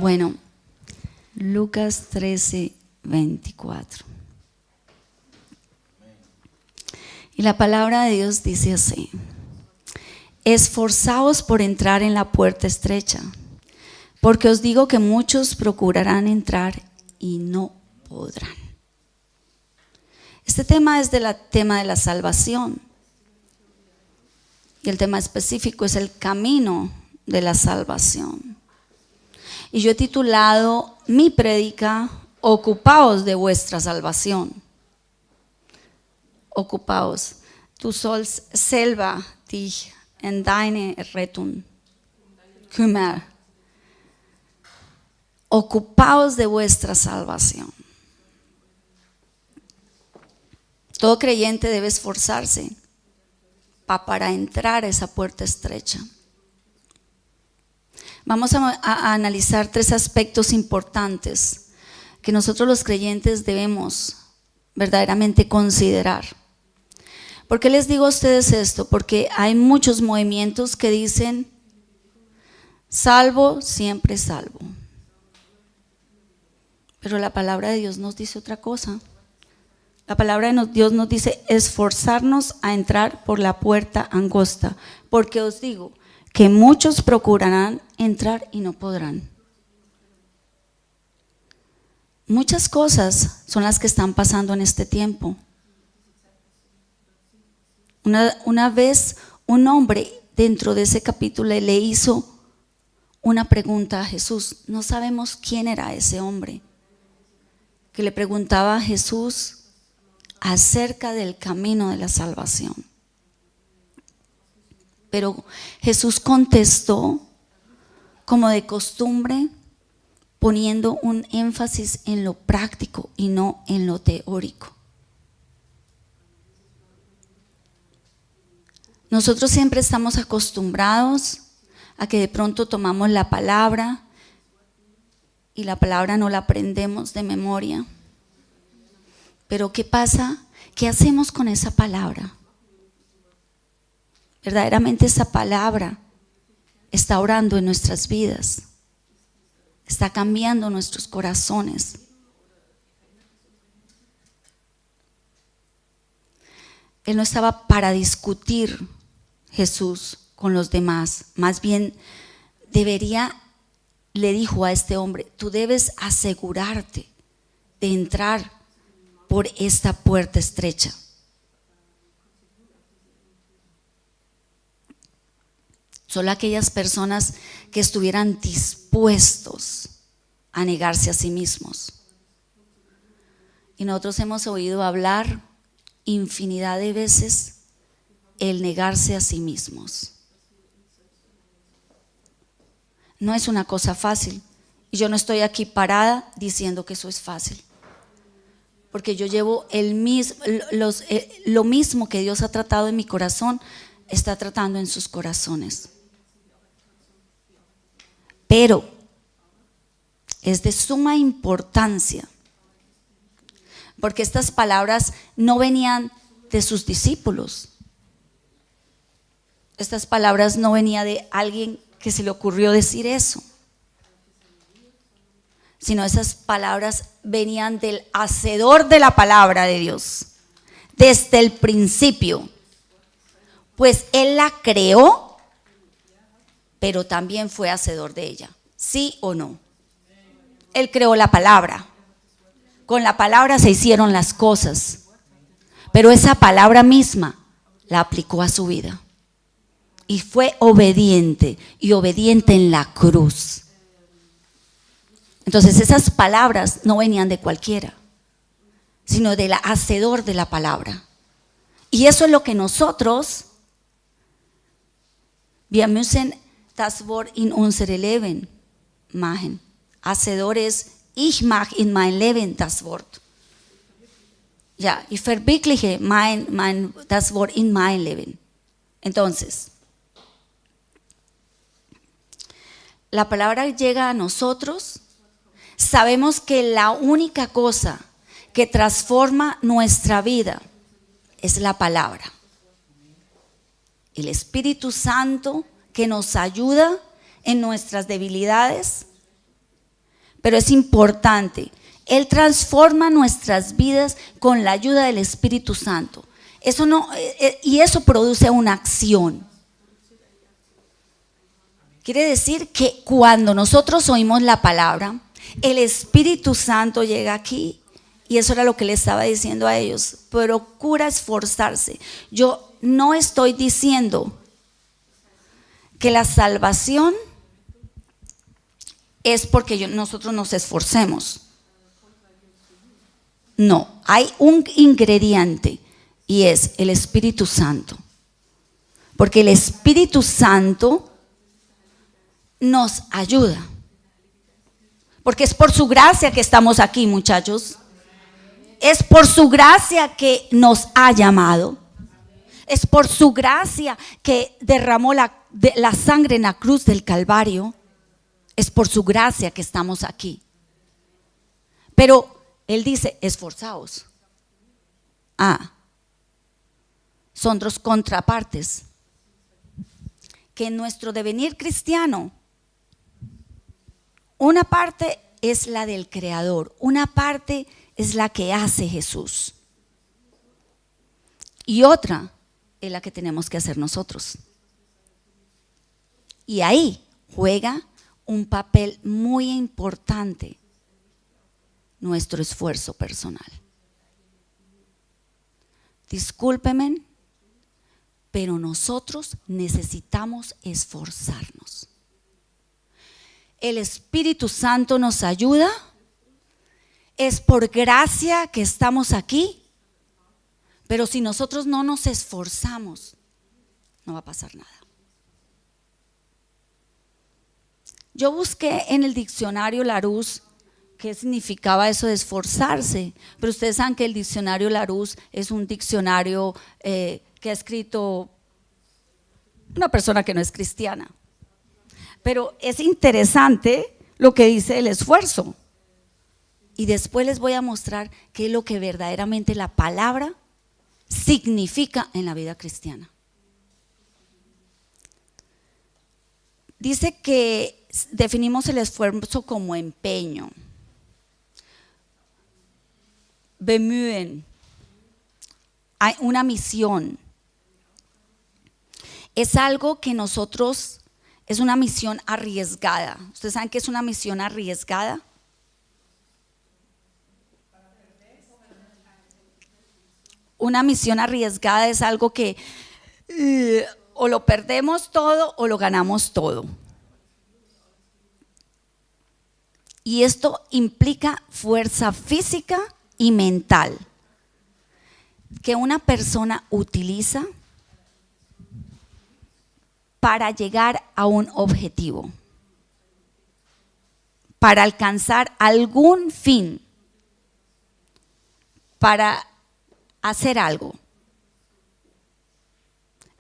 Bueno, Lucas 13, 24. Y la palabra de Dios dice así: esforzaos por entrar en la puerta estrecha, porque os digo que muchos procurarán entrar y no podrán. Este tema es del tema de la salvación. Y el tema específico es el camino de la salvación. Y yo he titulado mi prédica: ocupaos de vuestra salvación. Ocupaos. Du sollst selber dich en deine Rettung kümmern. Ocupaos de vuestra salvación. Todo creyente debe esforzarse para entrar a esa puerta estrecha. Vamos a analizar 3 aspectos importantes que nosotros los creyentes debemos verdaderamente considerar. ¿Por qué les digo a ustedes esto? Porque hay muchos movimientos que dicen: salvo, siempre salvo. Pero la palabra de Dios nos dice otra cosa. La palabra de Dios nos dice esforzarnos a entrar por la puerta angosta, porque os digo que muchos procurarán entrar y no podrán. Muchas cosas son las que están pasando en este tiempo. Una vez un hombre dentro de ese capítulo le hizo una pregunta a Jesús. No sabemos quién era ese hombre que le preguntaba a Jesús acerca del camino de la salvación. Pero Jesús contestó como de costumbre, poniendo un énfasis en lo práctico y no en lo teórico. Nosotros siempre estamos acostumbrados a que de pronto tomamos la palabra y la palabra no la aprendemos de memoria. Pero ¿qué pasa? ¿Qué hacemos con esa palabra? Verdaderamente esa palabra está orando en nuestras vidas, está cambiando nuestros corazones. Él no estaba para discutir, Jesús, con los demás. Más bien le dijo a este hombre: tú debes asegurarte de entrar por esta puerta estrecha. Solo aquellas personas que estuvieran dispuestos a negarse a sí mismos. Y nosotros hemos oído hablar infinidad de veces el negarse a sí mismos. No es una cosa fácil. Y yo no estoy aquí parada diciendo que eso es fácil. Porque yo llevo lo mismo que Dios ha tratado en mi corazón, está tratando en sus corazones. Pero es de suma importancia, porque estas palabras no venían de sus discípulos. Estas palabras no venían de alguien que se le ocurrió decir eso, sino esas palabras venían del hacedor de la palabra de Dios, desde el principio. Pues Él la creó, pero también fue hacedor de ella. ¿Sí o no? Él creó la palabra. Con la palabra se hicieron las cosas, pero esa palabra misma la aplicó a su vida. Y fue obediente, y obediente en la cruz. Entonces esas palabras no venían de cualquiera, sino del hacedor de la palabra. Y eso es lo que nosotros, wir müssen das Wort in unser Leben machen. Hacedor es, ich mache in mein Leben das Wort. Ja, ich verwirkliche das Wort in mein Leben. Entonces, la palabra llega a nosotros. Sabemos que la única cosa que transforma nuestra vida es la palabra. El Espíritu Santo que nos ayuda en nuestras debilidades, pero es importante, Él transforma nuestras vidas con la ayuda del Espíritu Santo. Eso no, y eso produce una acción. Quiere decir que cuando nosotros oímos la palabra, el Espíritu Santo llega aquí, y eso era lo que le estaba diciendo a ellos. Procura esforzarse. Yo no estoy diciendo que la salvación es porque nosotros nos esforcemos. No, hay un ingrediente y es el Espíritu Santo. Porque el Espíritu Santo nos ayuda. Porque es por su gracia que estamos aquí, muchachos. Es por su gracia que nos ha llamado. Es por su gracia que derramó la sangre en la cruz del Calvario. Es por su gracia que estamos aquí. Pero Él dice, esforzaos. Son dos contrapartes. Que en nuestro devenir cristiano, una parte es la del Creador, una parte es la que hace Jesús. Y otra es la que tenemos que hacer nosotros. Y ahí juega un papel muy importante nuestro esfuerzo personal. Discúlpenme, pero nosotros necesitamos esforzarnos. El Espíritu Santo nos ayuda. Es por gracia que estamos aquí. Pero si nosotros no nos esforzamos, no va a pasar nada. Yo busqué en el diccionario Larousse qué significaba eso de esforzarse. Pero ustedes saben que el diccionario Larousse es un diccionario que ha escrito una persona que no es cristiana. Pero es interesante lo que dice el esfuerzo. Y después les voy a mostrar qué es lo que verdaderamente la palabra significa en la vida cristiana. Dice que definimos el esfuerzo como empeño. Bemühen. Hay una misión. Es algo que nosotros, es una misión arriesgada. ¿Ustedes saben qué es una misión arriesgada? Una misión arriesgada es algo que o lo perdemos todo o lo ganamos todo. Y esto implica fuerza física y mental que una persona utiliza para llegar a un objetivo, para alcanzar algún fin, para hacer algo.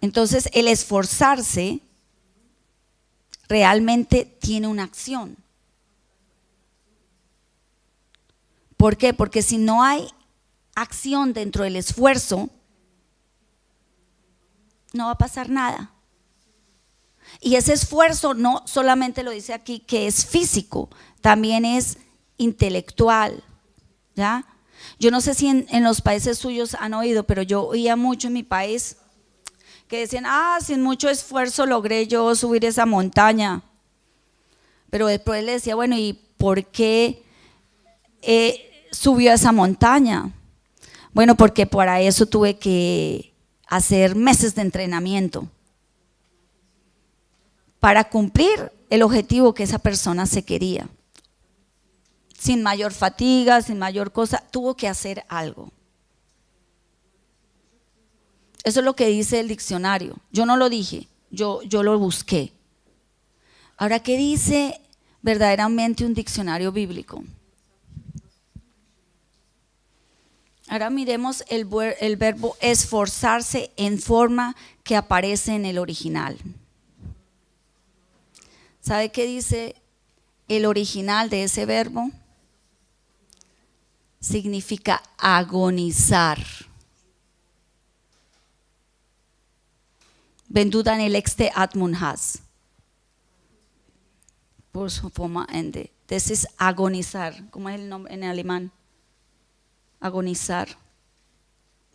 Entonces el esforzarse realmente tiene una acción. ¿Por qué? Porque si no hay acción dentro del esfuerzo, no va a pasar nada. Y ese esfuerzo no solamente lo dice aquí que es físico, también es intelectual, ¿ya? Yo no sé si en los países suyos han oído, pero yo oía mucho en mi país que decían, sin mucho esfuerzo logré yo subir esa montaña. Pero después le decía, bueno, ¿y por qué subió a esa montaña? Bueno, porque para eso tuve que hacer meses de entrenamiento para cumplir el objetivo que esa persona se quería. Sin mayor fatiga, sin mayor cosa, tuvo que hacer algo. Eso es lo que dice el diccionario. Yo no lo dije, yo lo busqué. Ahora, ¿qué dice verdaderamente un diccionario bíblico? Ahora miremos el verbo esforzarse en forma que aparece en el original. ¿Sabe qué dice el original de ese verbo? significa agonizar. Wenn du deine letzte Atmung hast. Ende. Das ist agonizar. ¿Cómo es el nombre en alemán? Agonizar.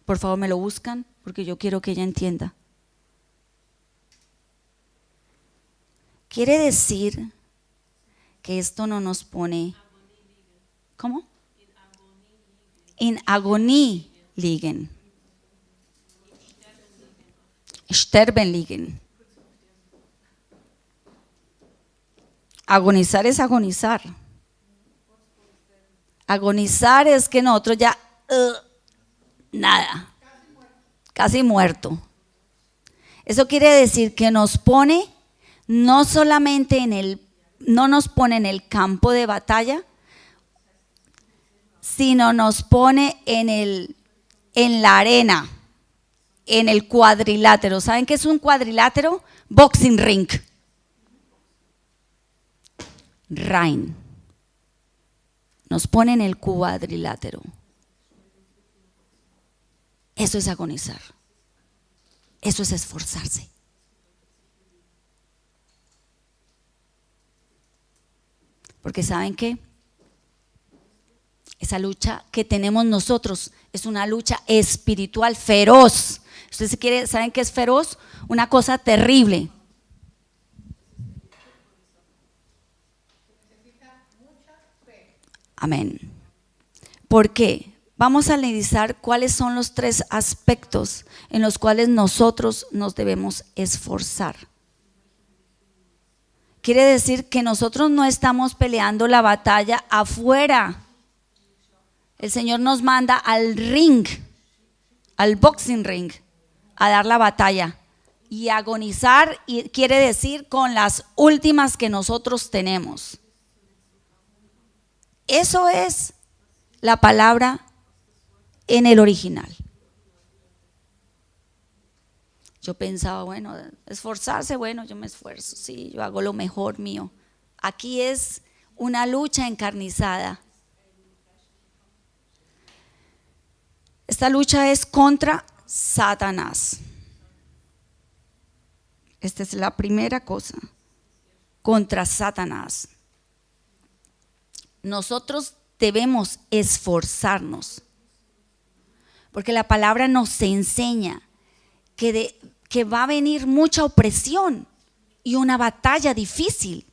Por favor, me lo buscan porque yo quiero que ella entienda. Quiere decir que esto no nos pone, ¿cómo? In Agonie liegen. Sterben liegen. Agonizar es agonizar. Agonizar es que nosotros ya, nada, casi muerto. Eso quiere decir que nos pone no solamente no nos pone en el campo de batalla, sino nos pone en la arena, en el cuadrilátero. ¿Saben qué es un cuadrilátero? Boxing ring. Rein. Nos pone en el cuadrilátero. Eso es agonizar. Eso es esforzarse. Porque ¿saben qué? Esa lucha que tenemos nosotros es una lucha espiritual feroz. Ustedes ¿saben qué es feroz? Una cosa terrible. Amén. ¿Por qué? Vamos a analizar cuáles son los 3 aspectos en los cuales nosotros nos debemos esforzar. Quiere decir que nosotros no estamos peleando la batalla afuera. El Señor nos manda al ring, al boxing ring, a dar la batalla. Y agonizar quiere decir con las últimas que nosotros tenemos. Eso es la palabra en el original. Yo pensaba, bueno, esforzarse, bueno, yo me esfuerzo, sí, yo hago lo mejor mío. Aquí es una lucha encarnizada. Esta lucha es contra Satanás. Esta es la primera cosa, contra Satanás. Nosotros debemos esforzarnos, porque la palabra nos enseña que va a venir mucha opresión y una batalla difícil.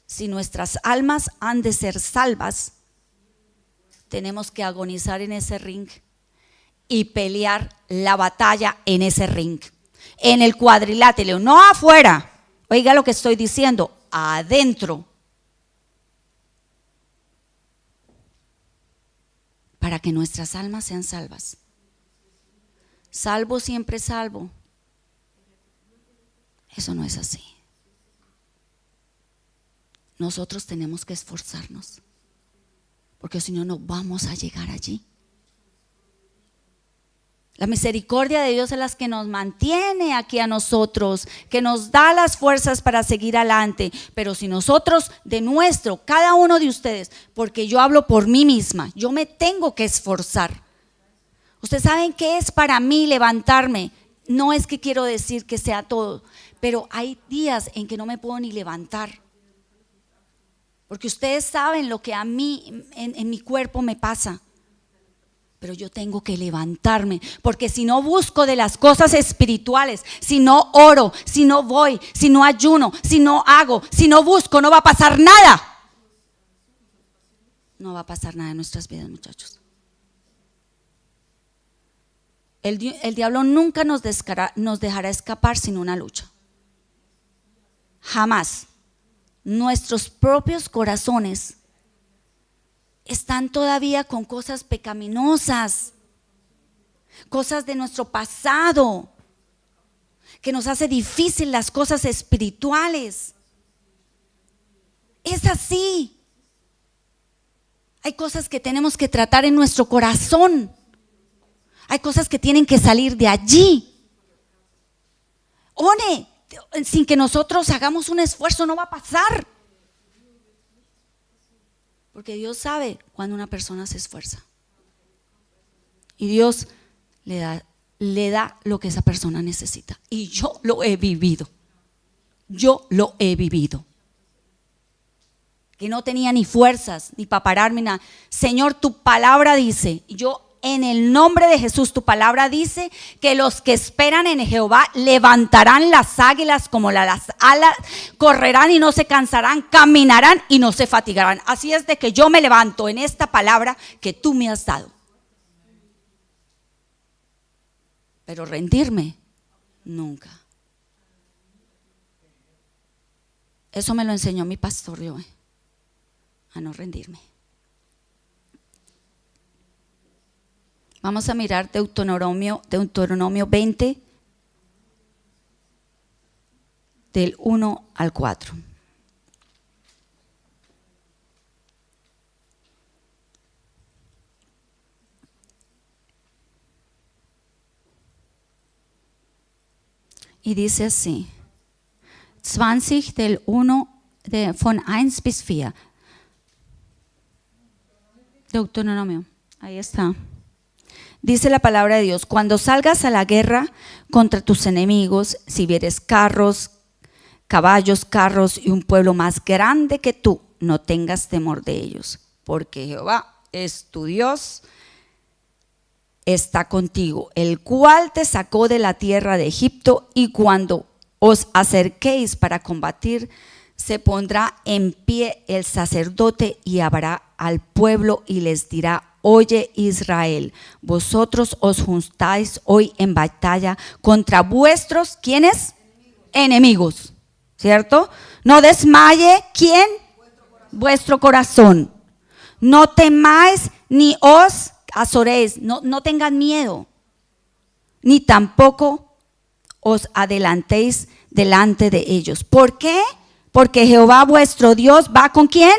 Si nuestras almas han de ser salvas, tenemos que agonizar en ese ring y pelear la batalla en ese ring, en el cuadrilátero, no afuera. Oiga lo que estoy diciendo, adentro. Para que nuestras almas sean salvas. Salvo siempre salvo. Eso no es así. Nosotros tenemos que esforzarnos, porque si no, no vamos a llegar allí. La misericordia de Dios es la que nos mantiene aquí a nosotros, que nos da las fuerzas para seguir adelante. Pero si nosotros cada uno de ustedes, porque yo hablo por mí misma, yo me tengo que esforzar. Ustedes saben qué es para mí levantarme. No es que quiero decir que sea todo, pero hay días en que no me puedo ni levantar. Porque ustedes saben lo que a mí en mi cuerpo me pasa. Pero yo tengo que levantarme, porque si no busco de las cosas espirituales, si no oro, si no voy, si no ayuno, si no hago, si no busco, no va a pasar nada. No va a pasar nada en nuestras vidas, muchachos. El diablo nunca nos dejará escapar sin una lucha. Jamás. Nuestros propios corazones están todavía con cosas pecaminosas, cosas de nuestro pasado, que nos hace difícil las cosas espirituales. Es así. Hay cosas que tenemos que tratar en nuestro corazón. Hay cosas que tienen que salir de allí. Sin que nosotros hagamos un esfuerzo, no va a pasar. Porque Dios sabe cuando una persona se esfuerza. Y Dios le da lo que esa persona necesita. Y yo lo he vivido. Yo lo he vivido. Que no tenía ni fuerzas, ni para pararme, nada. Señor, tu palabra dice, yo en el nombre de Jesús, tu palabra dice que los que esperan en Jehová levantarán las águilas como las alas, correrán y no se cansarán, caminarán y no se fatigarán. Así es de que yo me levanto en esta palabra que tú me has dado. Pero rendirme, nunca. Eso me lo enseñó mi pastor Joe, a no rendirme. Vamos a mirar Deuteronomio 20, del 1 al 4. Y dice así, 20 del 1, von 1 bis 4. Deuteronomio, ahí está. Dice la palabra de Dios, cuando salgas a la guerra contra tus enemigos, si vieres carros, caballos, carros y un pueblo más grande que tú, no tengas temor de ellos, porque Jehová es tu Dios, está contigo, el cual te sacó de la tierra de Egipto, y cuando os acerquéis para combatir, se pondrá en pie el sacerdote y hablará al pueblo y les dirá: oye Israel, vosotros os juntáis hoy en batalla contra vuestros, ¿quiénes? Enemigos, ¿cierto? No desmaye, ¿quién? Vuestro corazón. No temáis ni os azoréis, no tengan miedo, ni tampoco os adelantéis delante de ellos. ¿Por qué? Porque Jehová vuestro Dios va ¿con quién?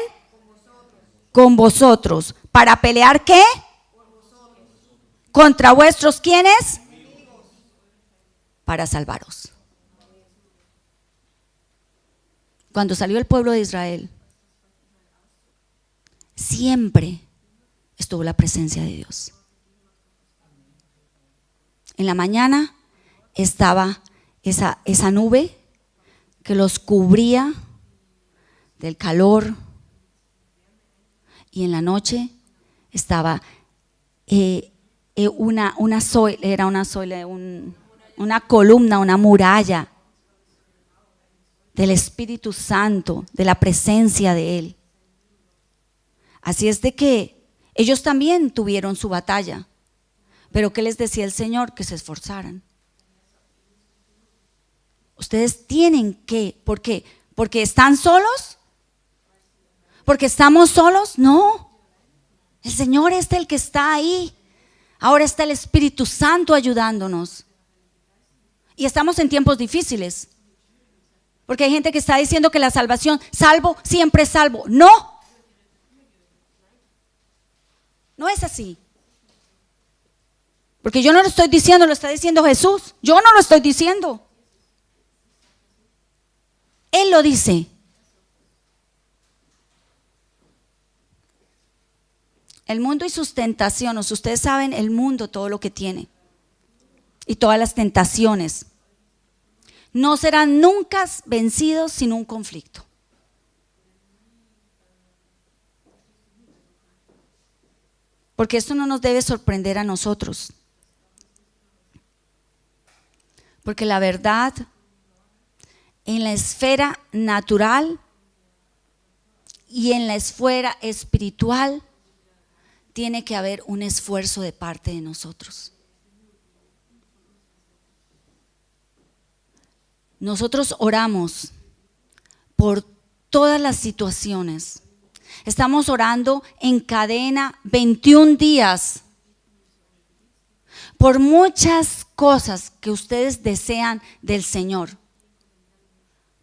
Con vosotros. ¿Para pelear qué? ¿Contra vuestros quiénes? Para salvaros. Cuando salió el pueblo de Israel, siempre estuvo la presencia de Dios. En la mañana estaba esa nube que los cubría del calor, y en la noche estaba una columna, una muralla del Espíritu Santo, de la presencia de Él. Así es de que ellos también tuvieron su batalla, pero ¿qué les decía el Señor? Que se esforzaran. Ustedes tienen que, ¿por qué? ¿Porque están solos? ¿Porque estamos solos? No, el Señor es el que está ahí. Ahora está el Espíritu Santo ayudándonos. Y estamos en tiempos difíciles, porque hay gente que está diciendo que la salvación, salvo, siempre salvo. No, no es así. Porque yo no lo estoy diciendo, lo está diciendo Jesús. Yo no lo estoy diciendo. Él lo dice. El mundo y sus tentaciones, ustedes saben, el mundo, todo lo que tiene y todas las tentaciones, no serán nunca vencidos sin un conflicto. Porque esto no nos debe sorprender a nosotros. Porque la verdad, en la esfera natural y en la esfera espiritual, tiene que haber un esfuerzo de parte de nosotros. Nosotros oramos por todas las situaciones. Estamos orando en cadena 21 días por muchas cosas que ustedes desean del Señor.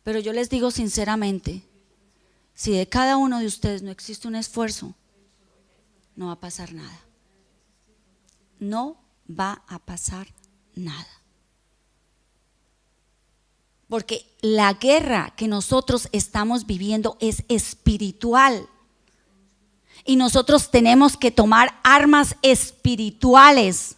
Pero yo les digo sinceramente, si de cada uno de ustedes no existe un esfuerzo, no va a pasar nada. No va a pasar nada. Porque la guerra que nosotros estamos viviendo es espiritual. Y nosotros tenemos que tomar armas espirituales.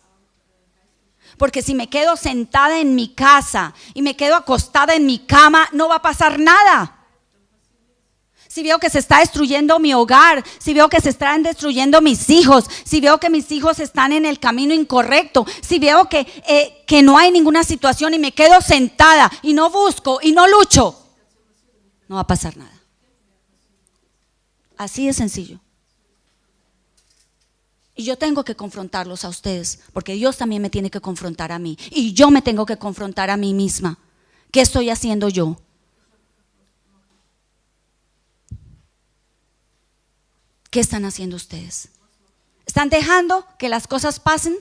Porque si me quedo sentada en mi casa y me quedo acostada en mi cama, no va a pasar nada. Si veo que se está destruyendo mi hogar, si veo que se están destruyendo mis hijos, si veo que mis hijos están en el camino incorrecto, si veo que no hay ninguna situación y me quedo sentada y no busco y no lucho, no va a pasar nada. Así de sencillo. Y yo tengo que confrontarlos a ustedes, porque Dios también me tiene que confrontar a mí. Y yo me tengo que confrontar a mí misma. ¿Qué estoy haciendo yo? ¿Qué están haciendo ustedes? ¿Están dejando que las cosas pasen?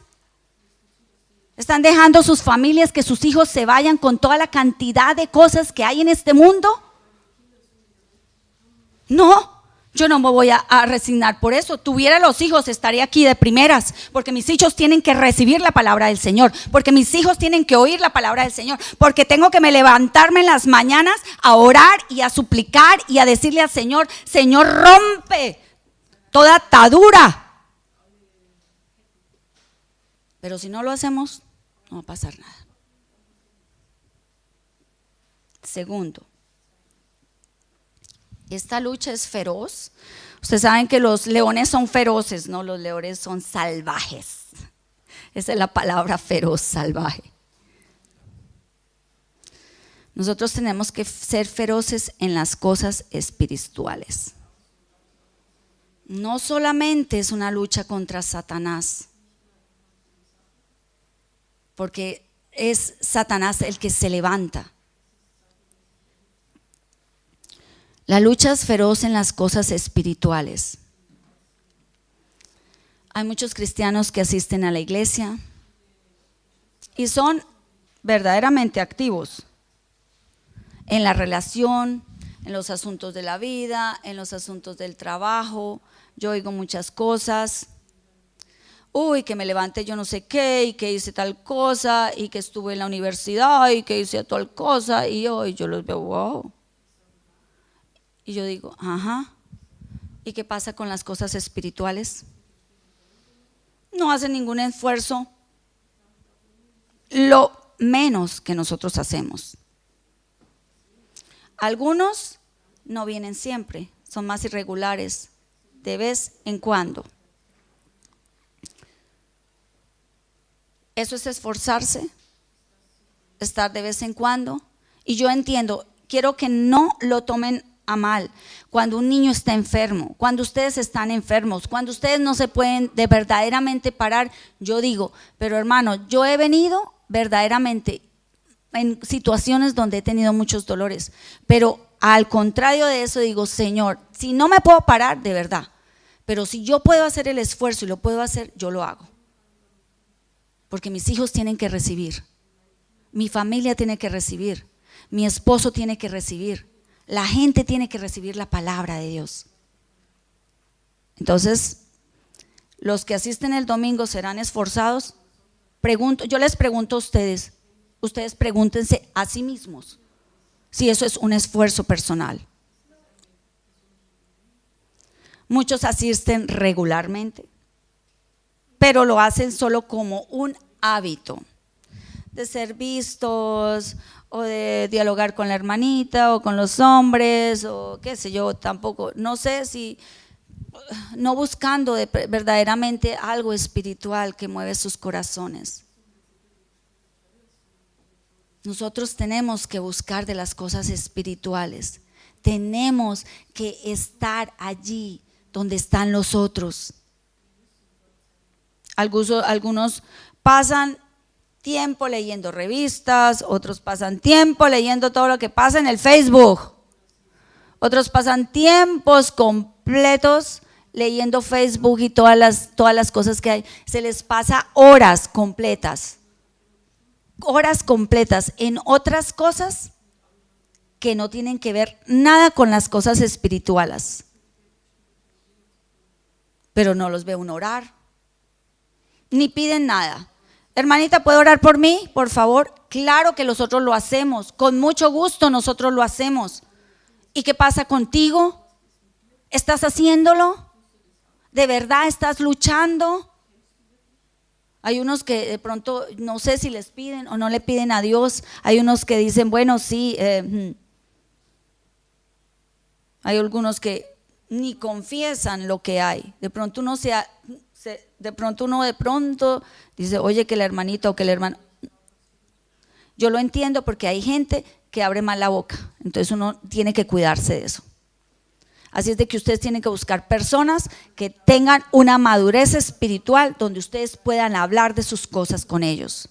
¿Están dejando sus familias, que sus hijos se vayan con toda la cantidad de cosas que hay en este mundo? No, yo no me voy a resignar por eso. Tuviera los hijos, estaría aquí de primeras, porque mis hijos tienen que recibir la palabra del Señor, porque mis hijos tienen que oír la palabra del Señor, porque tengo que levantarme en las mañanas a orar y a suplicar y a decirle al Señor: Señor, rompe toda atadura. Pero si no lo hacemos, no va a pasar nada. Segundo, esta lucha es feroz. Ustedes saben que los leones son feroces, no, los leones son salvajes. Esa es la palabra, feroz, salvaje. Nosotros tenemos que ser feroces en las cosas espirituales. No solamente es una lucha contra Satanás, porque es Satanás el que se levanta. La lucha es feroz en las cosas espirituales. Hay muchos cristianos que asisten a la iglesia y son verdaderamente activos en la relación, en los asuntos de la vida, en los asuntos del trabajo. Yo oigo muchas cosas. Uy, que me levanté yo no sé qué, y que hice tal cosa, y que estuve en la universidad, y que hice tal cosa, y hoy yo los veo, wow. Y yo digo, ajá, ¿y qué pasa con las cosas espirituales? No hacen ningún esfuerzo, lo menos que nosotros hacemos. Algunos no vienen siempre, son más irregulares, de vez en cuando. Eso es esforzarse, estar de vez en cuando. Y yo entiendo, quiero que no lo tomen a mal. Cuando un niño está enfermo, cuando ustedes están enfermos, cuando ustedes no se pueden de verdaderamente parar, yo digo, pero hermano, yo he venido verdaderamente en situaciones donde he tenido muchos dolores, pero al contrario de eso digo, Señor, si no me puedo parar, de verdad, pero si yo puedo hacer el esfuerzo y lo puedo hacer, yo lo hago. Porque mis hijos tienen que recibir, mi familia tiene que recibir, mi esposo tiene que recibir, la gente tiene que recibir la palabra de Dios. Entonces, los que asisten el domingo serán esforzados. Yo les pregunto a ustedes pregúntense a sí mismos si eso es un esfuerzo personal. Muchos asisten regularmente, pero lo hacen solo como un hábito de ser vistos o de dialogar con la hermanita o con los hombres o qué sé yo, tampoco, no sé si no buscando verdaderamente algo espiritual que mueve sus corazones. Nosotros tenemos que buscar de las cosas espirituales, tenemos que estar allí donde están los otros. Algunos pasan tiempo leyendo revistas, otros pasan tiempo leyendo todo lo que pasa en el Facebook, otros pasan tiempos completos leyendo Facebook y todas las cosas que hay. Se les pasa horas completas en otras cosas que no tienen que ver nada con las cosas espirituales. Pero no los ve uno orar, ni piden nada. Hermanita, ¿puede orar por mí, por favor? Claro que nosotros lo hacemos, con mucho gusto nosotros lo hacemos. ¿Y qué pasa contigo? ¿Estás haciéndolo? ¿De verdad estás luchando? Hay unos que de pronto no sé si les piden o no le piden a Dios. Hay unos que dicen, bueno, sí. Hay algunos que ni confiesan lo que hay. De pronto uno de pronto dice, oye, que la hermanita o que el hermano. Yo lo entiendo porque hay gente que abre mal la boca. Entonces uno tiene que cuidarse de eso. Así es de que ustedes tienen que buscar personas que tengan una madurez espiritual donde ustedes puedan hablar de sus cosas con ellos.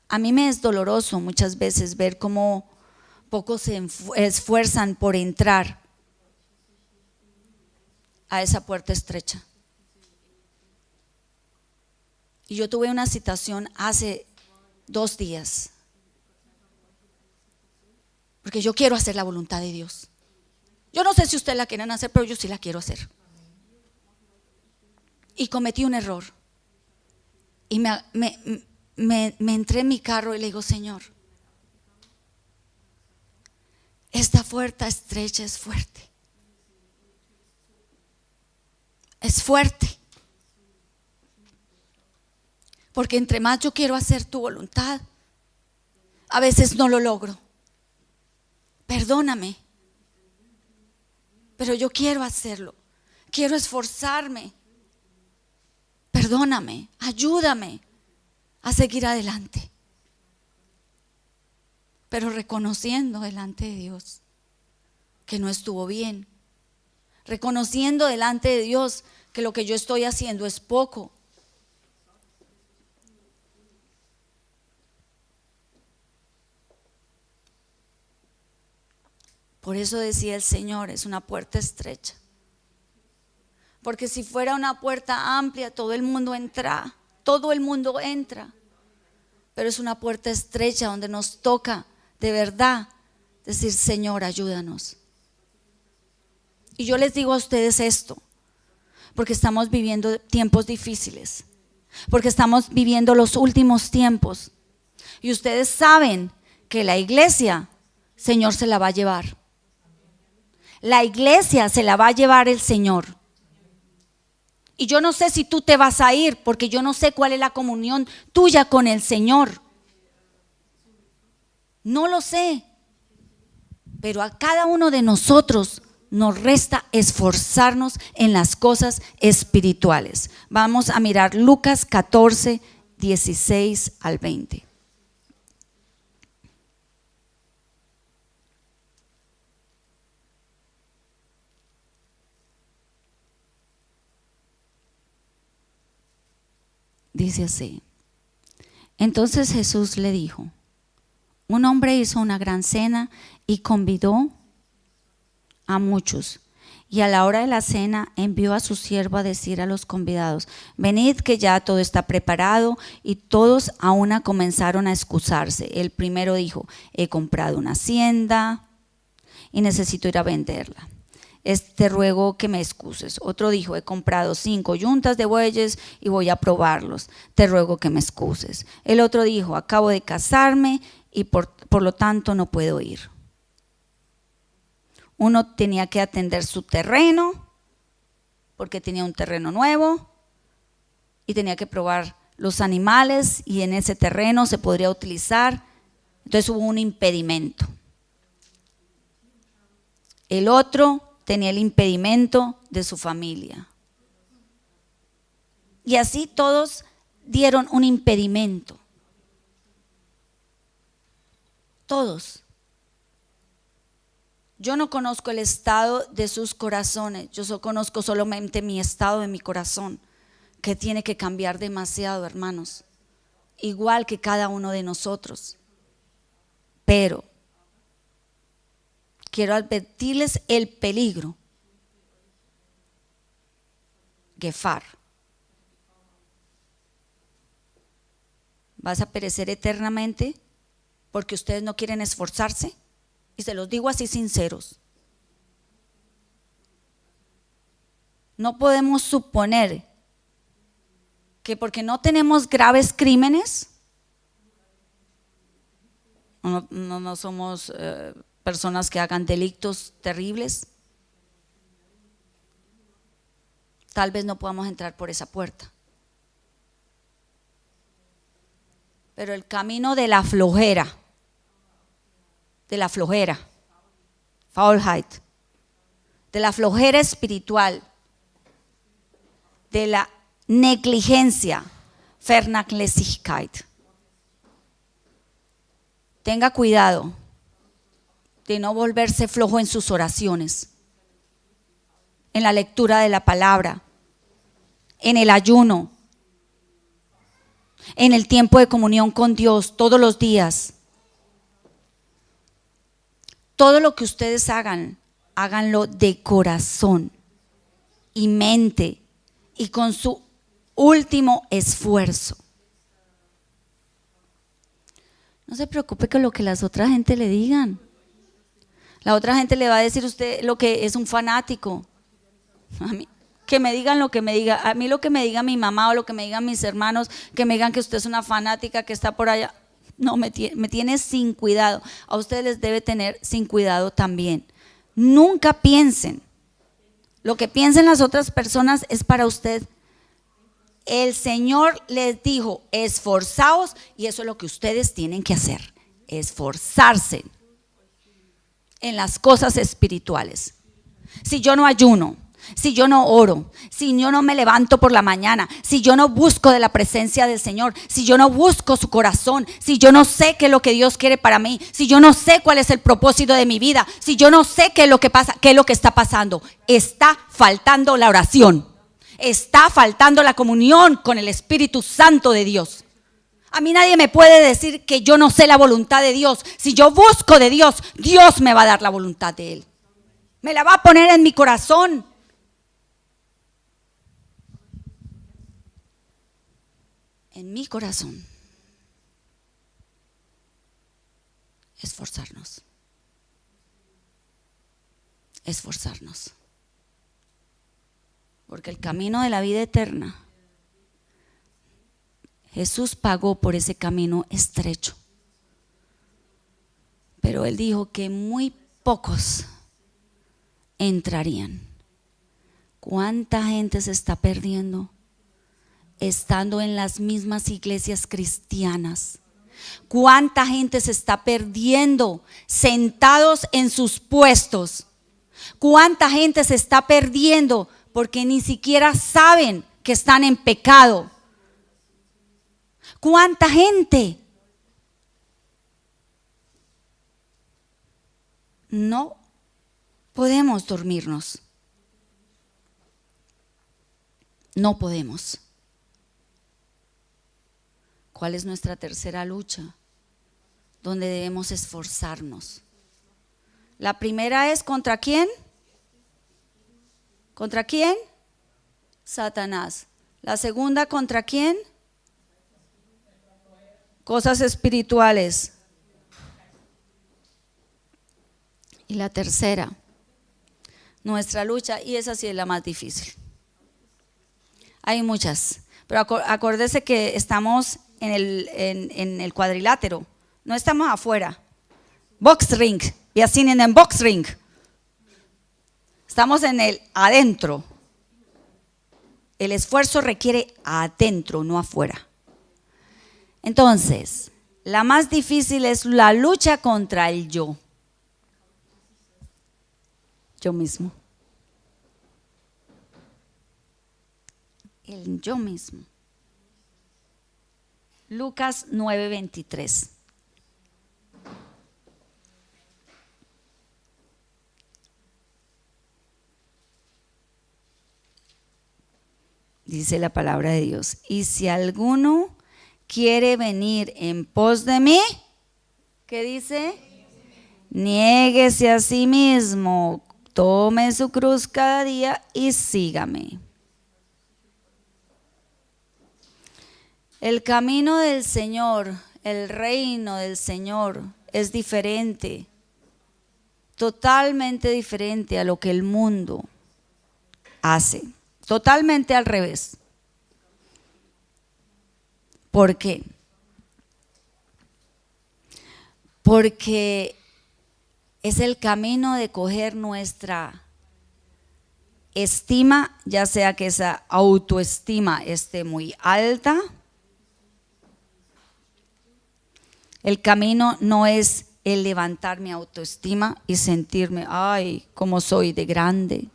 A mí me es doloroso muchas veces ver cómo pocos se esfuerzan por entrar a esa puerta estrecha. Y yo tuve una situación hace 2 días, porque yo quiero hacer la voluntad de Dios. Yo no sé si ustedes la quieren hacer, pero yo sí la quiero hacer. Y cometí un error. Y me entré en mi carro y le digo, Señor, esta puerta estrecha es fuerte. Es fuerte. Porque entre más yo quiero hacer tu voluntad, a veces no lo logro. Perdóname. Pero yo quiero hacerlo. Quiero esforzarme. Perdóname. Ayúdame a seguir adelante. Pero reconociendo delante de Dios que no estuvo bien. Reconociendo delante de Dios que lo que yo estoy haciendo es poco. Por eso decía el Señor, es una puerta estrecha. Porque si fuera una puerta amplia, todo el mundo entra. Pero es una puerta estrecha donde nos toca de verdad decir, Señor, ayúdanos. Y yo les digo a ustedes esto, porque estamos viviendo tiempos difíciles, porque estamos viviendo los últimos tiempos. Y ustedes saben que la iglesia, Señor se la va a llevar. La iglesia se la va a llevar el Señor. Y yo no sé si tú te vas a ir, porque yo no sé cuál es la comunión tuya con el Señor. No lo sé. Pero a cada uno de nosotros nos resta esforzarnos en las cosas espirituales. Vamos a mirar Lucas 14, 16 al 20. Dice así: entonces Jesús le dijo, un hombre hizo una gran cena y convidó a muchos. Y a la hora de la cena envió a su siervo a decir a los convidados, venid que ya todo está preparado. Y todos a una comenzaron a excusarse. El primero dijo, he comprado una hacienda y necesito ir a venderla. Te ruego que me excuses. Otro dijo, he comprado 5 yuntas de bueyes y voy a probarlos. Te ruego que me excuses. El otro dijo, acabo de casarme y por lo tanto no puedo ir. Uno tenía que atender su terreno porque tenía un terreno nuevo y tenía que probar los animales y en ese terreno se podría utilizar. Entonces hubo un impedimento. El otro tenía el impedimento de su familia. Y así todos dieron un impedimento. Todos. Yo no conozco el estado de sus corazones, yo conozco solamente mi estado de mi corazón, que tiene que cambiar demasiado, hermanos, igual que cada uno de nosotros. Pero quiero advertirles el peligro. Gefar. ¿Vas a perecer eternamente porque ustedes no quieren esforzarse? Y se los digo así sinceros. No podemos suponer que porque no tenemos graves crímenes, no somos personas que hagan delitos terribles, tal vez no podamos entrar por esa puerta. Pero el camino de la flojera, Faulheit, de la flojera espiritual, de la negligencia, Vernachlässigkeit. Tenga cuidado de no volverse flojo en sus oraciones, en la lectura de la palabra, en el ayuno, en el tiempo de comunión con Dios todos los días. Todo lo que ustedes hagan, háganlo de corazón y mente y con su último esfuerzo. No se preocupe con lo que las otras gente le digan. La otra gente le va a decir a usted lo que es un fanático. A mí, que me digan lo que me diga. A mí lo que me diga mi mamá o lo que me digan mis hermanos, que me digan que usted es una fanática que está por allá. No, me tiene sin cuidado. A ustedes les debe tener sin cuidado también. Nunca piensen. Lo que piensen las otras personas es para usted. El Señor les dijo, esforzaos, y eso es lo que ustedes tienen que hacer, esforzarse en las cosas espirituales. Si yo no ayuno, si yo no oro, si yo no me levanto por la mañana, si yo no busco de la presencia del Señor, si yo no busco su corazón, si yo no sé qué es lo que Dios quiere para mí, si yo no sé cuál es el propósito de mi vida, si yo no sé qué es lo que pasa, qué es lo que está pasando, está faltando la oración. Está faltando la comunión con el Espíritu Santo de Dios. A mí nadie me puede decir que yo no sé la voluntad de Dios. Si yo busco de Dios, Dios me va a dar la voluntad de Él. Me la va a poner en mi corazón. En mi corazón. Esforzarnos. Esforzarnos. Porque el camino de la vida eterna, Jesús pagó por ese camino estrecho. Pero Él dijo que muy pocos entrarían. ¿Cuánta gente se está perdiendo estando en las mismas iglesias cristianas? ¿Cuánta gente se está perdiendo sentados en sus puestos? ¿Cuánta gente se está perdiendo porque ni siquiera saben que están en pecado? ¿Cuánta gente? No podemos dormirnos. No podemos. ¿Cuál es nuestra tercera lucha? Donde debemos esforzarnos. La primera es ¿contra quién? ¿Contra quién? Satanás. La segunda, ¿contra quién? Cosas espirituales. Y la tercera, nuestra lucha, y esa sí es la más difícil. Hay muchas, pero acuérdese que estamos en el cuadrilátero, no estamos afuera. Boxring, y así en el boxring. Estamos en el adentro. El esfuerzo requiere adentro, no afuera. Entonces, la más difícil es la lucha contra el yo. Yo mismo. El yo mismo. Lucas 9:23. Dice la palabra de Dios, y si alguno quiere venir en pos de mí, ¿qué dice? Niéguese a sí mismo, tome su cruz cada día y sígame. El camino del Señor, el reino del Señor es diferente, totalmente diferente a lo que el mundo hace. Totalmente al revés. ¿Por qué? Porque es el camino de coger nuestra estima, ya sea que esa autoestima esté muy alta. El camino no es el levantar mi autoestima y sentirme, ay, cómo soy de grande.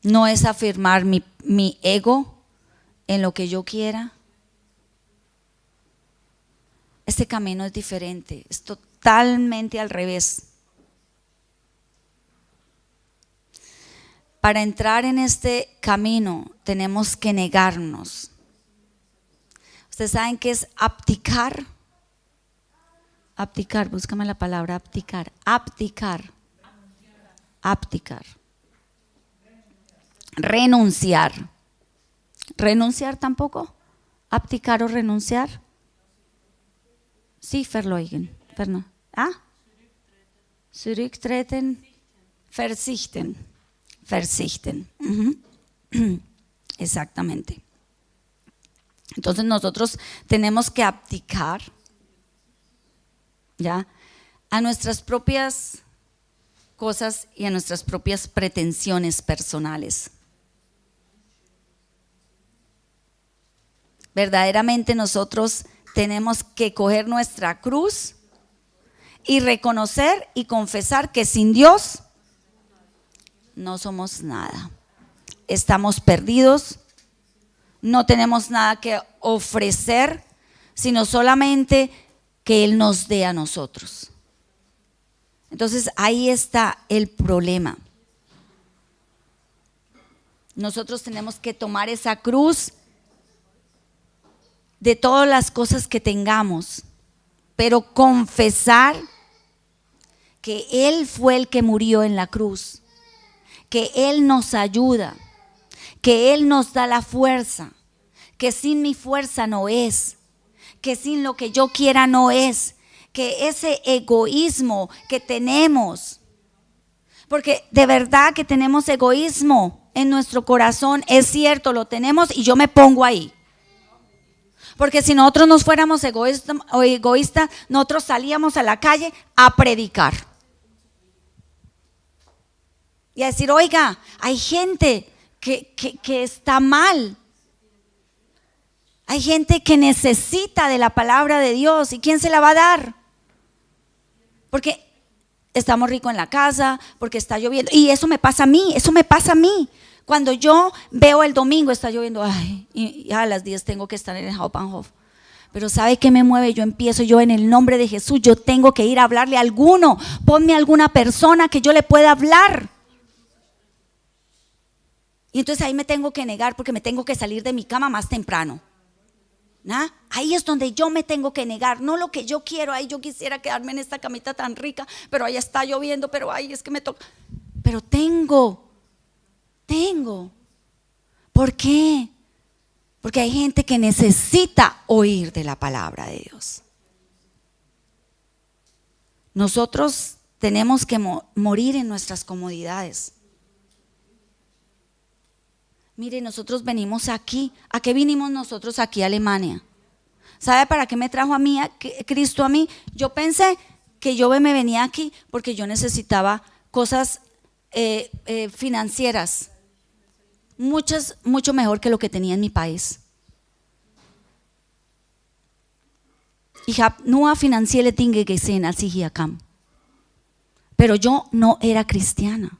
No es afirmar mi ego en lo que yo quiera. Este camino es diferente, es totalmente al revés. Para entrar en este camino tenemos que negarnos. ¿Ustedes saben qué es abdicar? Abdicar, búscame la palabra abdicar. Abdicar. Abdicar. Renunciar. ¿Renunciar tampoco? ¿Abdicar o renunciar? Sí, verleugnen. ¿Ah? Zurücktreten. Verzichten. Verzichten. Exactamente. Entonces nosotros tenemos que abdicar, ¿ya?, a nuestras propias cosas y a nuestras propias pretensiones personales. Verdaderamente nosotros tenemos que coger nuestra cruz y reconocer y confesar que sin Dios no somos nada. Estamos perdidos, no tenemos nada que ofrecer, sino solamente que Él nos dé a nosotros. Entonces ahí está el problema. Nosotros tenemos que tomar esa cruz de todas las cosas que tengamos, pero confesar que Él fue el que murió en la cruz, que Él nos ayuda, que Él nos da la fuerza, que sin mi fuerza no es, que sin lo que yo quiera no es, que ese egoísmo que tenemos, porque de verdad que tenemos egoísmo en nuestro corazón, es cierto, lo tenemos y yo me pongo ahí. Porque si nosotros nos fuéramos egoístas, nosotros salíamos a la calle a predicar y a decir, oiga, hay gente que está mal. Hay gente que necesita de la palabra de Dios. ¿Y quién se la va a dar? Porque estamos ricos en la casa, porque está lloviendo. Y eso me pasa a mí, Cuando yo veo el domingo está lloviendo, ay, y a las 10 tengo que estar en el Hauptbahnhof. Pero ¿sabe qué me mueve? Yo en el nombre de Jesús, yo tengo que ir a hablarle a alguno. Ponme alguna persona que yo le pueda hablar. Y entonces ahí me tengo que negar porque me tengo que salir de mi cama más temprano. ¿Nah? Ahí es donde yo me tengo que negar, no lo que yo quiero. Ay, yo quisiera quedarme en esta camita tan rica, pero ahí está lloviendo, pero ay, es que me toca. Pero tengo. ¿Por qué? Porque hay gente que necesita oír de la palabra de Dios. Nosotros tenemos que morir en nuestras comodidades. Mire, nosotros venimos aquí. ¿A qué vinimos nosotros aquí a Alemania? ¿Sabe para qué me trajo a mí Cristo a mí? Yo pensé que yo me venía aquí porque yo necesitaba cosas financieras, mucho mejor que lo que tenía en mi país. Ich habe nur finanzielle Dinge gesehen, als ich hier kam. Pero yo no era cristiana.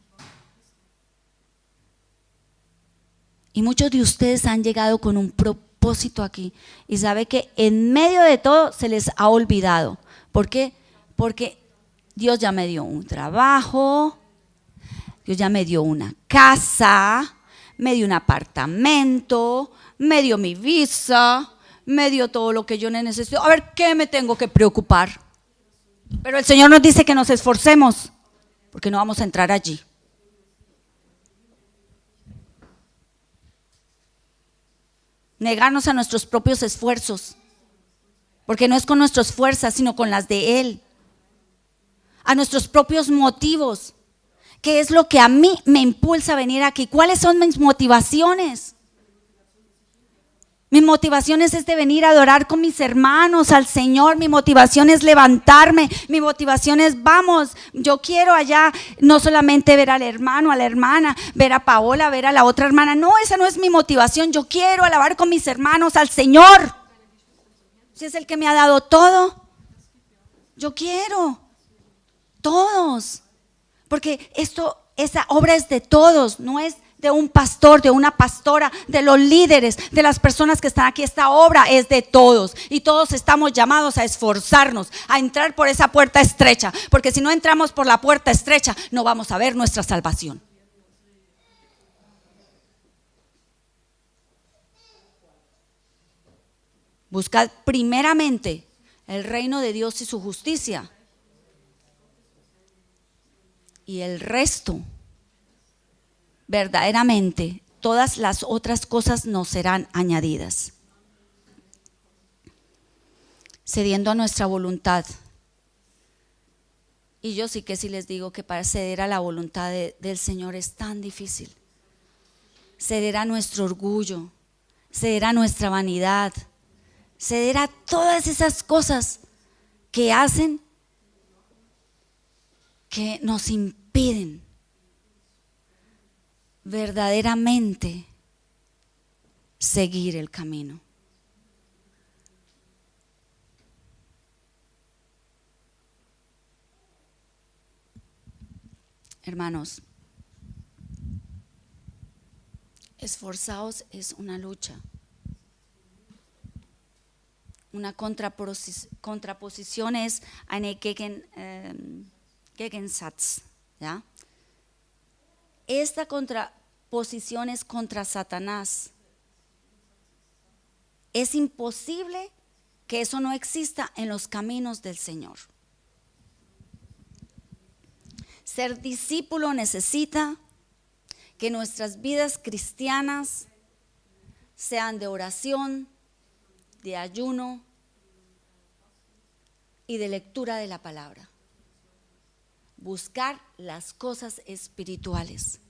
Y muchos de ustedes han llegado con un propósito aquí y sabe que en medio de todo se les ha olvidado. ¿Por qué? Porque Dios ya me dio un trabajo, Dios ya me dio una casa, me dio un apartamento, me dio mi visa, me dio todo lo que yo necesito. A ver, ¿qué me tengo que preocupar? Pero el Señor nos dice que nos esforcemos porque no vamos a entrar allí. Negarnos a nuestros propios esfuerzos, porque no es con nuestras fuerzas, sino con las de Él. A nuestros propios motivos. ¿Qué es lo que a mí me impulsa a venir aquí? ¿Cuáles son mis motivaciones? Mi motivación es de venir a adorar con mis hermanos al Señor. Mi motivación es levantarme. Mi motivación es, vamos, yo quiero allá no solamente ver al hermano, a la hermana, ver a Paola, ver a la otra hermana. No, esa no es mi motivación. Yo quiero alabar con mis hermanos al Señor. Si es el que me ha dado todo, yo quiero. Todos. Porque esa obra es de todos, no es de un pastor, de una pastora, de los líderes, de las personas que están aquí. Esta obra es de todos y todos estamos llamados a esforzarnos, a entrar por esa puerta estrecha, porque si no entramos por la puerta estrecha no vamos a ver nuestra salvación. Buscad primeramente el reino de Dios y su justicia, y el resto, verdaderamente, todas las otras cosas nos serán añadidas. Cediendo a nuestra voluntad. Y yo sí les digo que para ceder a la voluntad del Señor es tan difícil. Ceder a nuestro orgullo, ceder a nuestra vanidad, ceder a todas esas cosas que hacen que nos impiden verdaderamente seguir el camino. Hermanos, esforzaos es una lucha, una contraposición es eine Gegensatz, ¿ya? Esta contraposición es contra Satanás. Es imposible que eso no exista en los caminos del Señor. Ser discípulo necesita que nuestras vidas cristianas sean de oración, de ayuno y de lectura de la palabra. Buscar las cosas espirituales.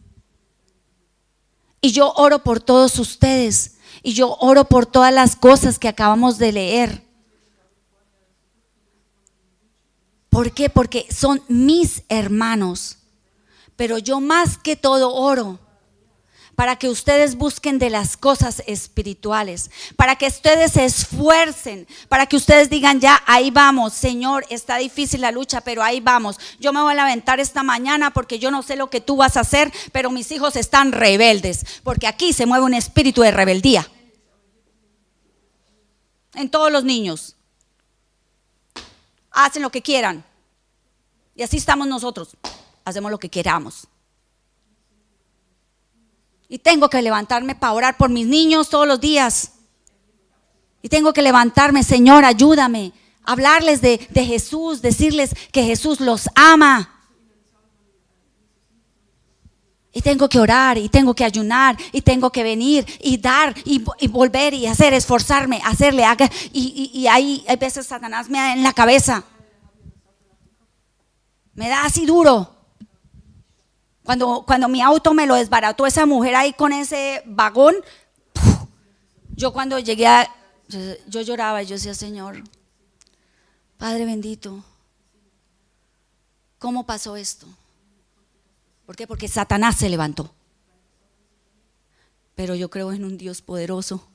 Y yo oro por todos ustedes, y yo oro por todas las cosas que acabamos de leer. ¿Por qué? Porque son mis hermanos. Pero yo más que todo oro para que ustedes busquen de las cosas espirituales, para que ustedes se esfuercen, para que ustedes digan, ya, ahí vamos, Señor, está difícil la lucha, pero ahí vamos. Yo me voy a levantar esta mañana porque yo no sé lo que tú vas a hacer, pero mis hijos están rebeldes, porque aquí se mueve un espíritu de rebeldía en todos los niños. Hacen lo que quieran, y así estamos nosotros, hacemos lo que queramos. Y tengo que levantarme para orar por mis niños todos los días. Y tengo que levantarme, Señor, ayúdame, hablarles de Jesús, decirles que Jesús los ama. Y tengo que orar, y tengo que ayunar, y tengo que venir y dar y volver y hacer, esforzarme, hacerle. Y ahí hay veces Satanás me da en la cabeza. Me da así duro. Cuando mi auto me lo desbarató esa mujer ahí con ese vagón, yo cuando llegué yo lloraba y yo decía, Señor, Padre bendito, ¿cómo pasó esto? ¿Por qué? Porque Satanás se levantó. Pero yo creo en un Dios poderoso,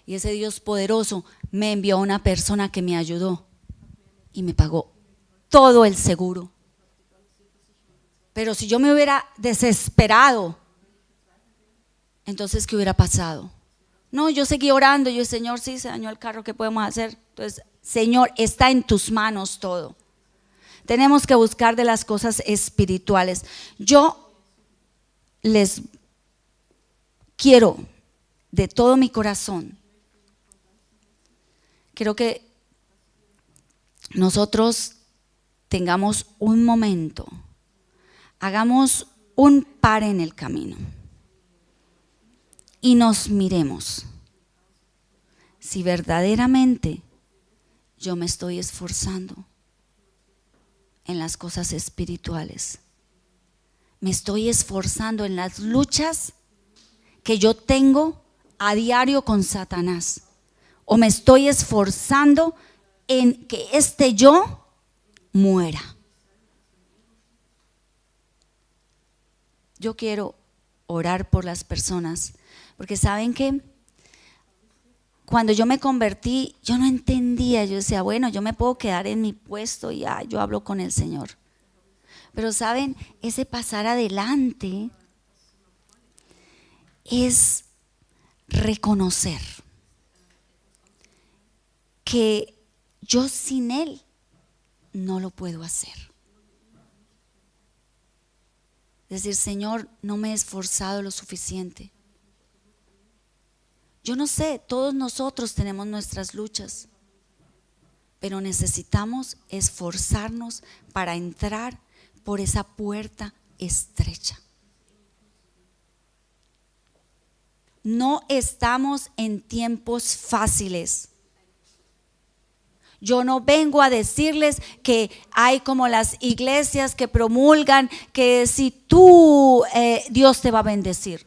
y ese Dios poderoso me envió a una persona que me ayudó y me pagó todo el seguro. Pero si yo me hubiera desesperado, entonces ¿qué hubiera pasado? No, yo seguí orando. Yo, Señor, sí, se dañó el carro, ¿qué podemos hacer? Entonces, Señor, está en tus manos todo. Tenemos que buscar de las cosas espirituales. Yo les quiero de todo mi corazón, quiero que nosotros tengamos un momento, hagamos un par en el camino y nos miremos si verdaderamente yo me estoy esforzando en las cosas espirituales. Me estoy esforzando en las luchas que yo tengo a diario con Satanás? ¿O me estoy esforzando en que este yo muera? Yo quiero orar por las personas, porque saben que cuando yo me convertí, yo no entendía. Yo decía, bueno, yo me puedo quedar en mi puesto y yo hablo con el Señor. Pero saben, ese pasar adelante es reconocer que yo sin Él no lo puedo hacer. Es decir, Señor, no me he esforzado lo suficiente. Yo no sé, todos nosotros tenemos nuestras luchas, pero necesitamos esforzarnos para entrar por esa puerta estrecha. No estamos en tiempos fáciles. Yo no vengo a decirles que hay como las iglesias que promulgan que si tú, Dios te va a bendecir,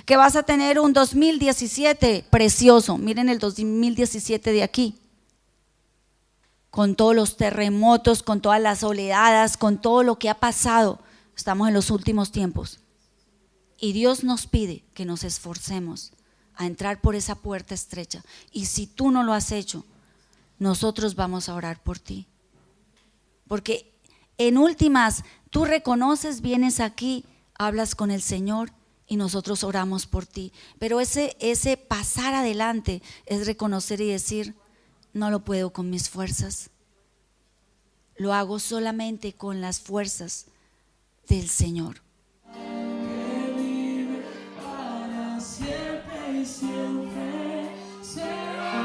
que vas a tener un 2017 precioso. Miren el 2017 de aquí, con todos los terremotos, con todas las oleadas, con todo lo que ha pasado. Estamos en los últimos tiempos. Y Dios nos pide que nos esforcemos a entrar por esa puerta estrecha. Y si tú no lo has hecho, nosotros vamos a orar por ti. Porque en últimas, tú reconoces, vienes aquí, hablas con el Señor y nosotros oramos por ti. Pero ese pasar adelante es reconocer y decir, no lo puedo con mis fuerzas. Lo hago solamente con las fuerzas del Señor. Siempre, siempre, siempre.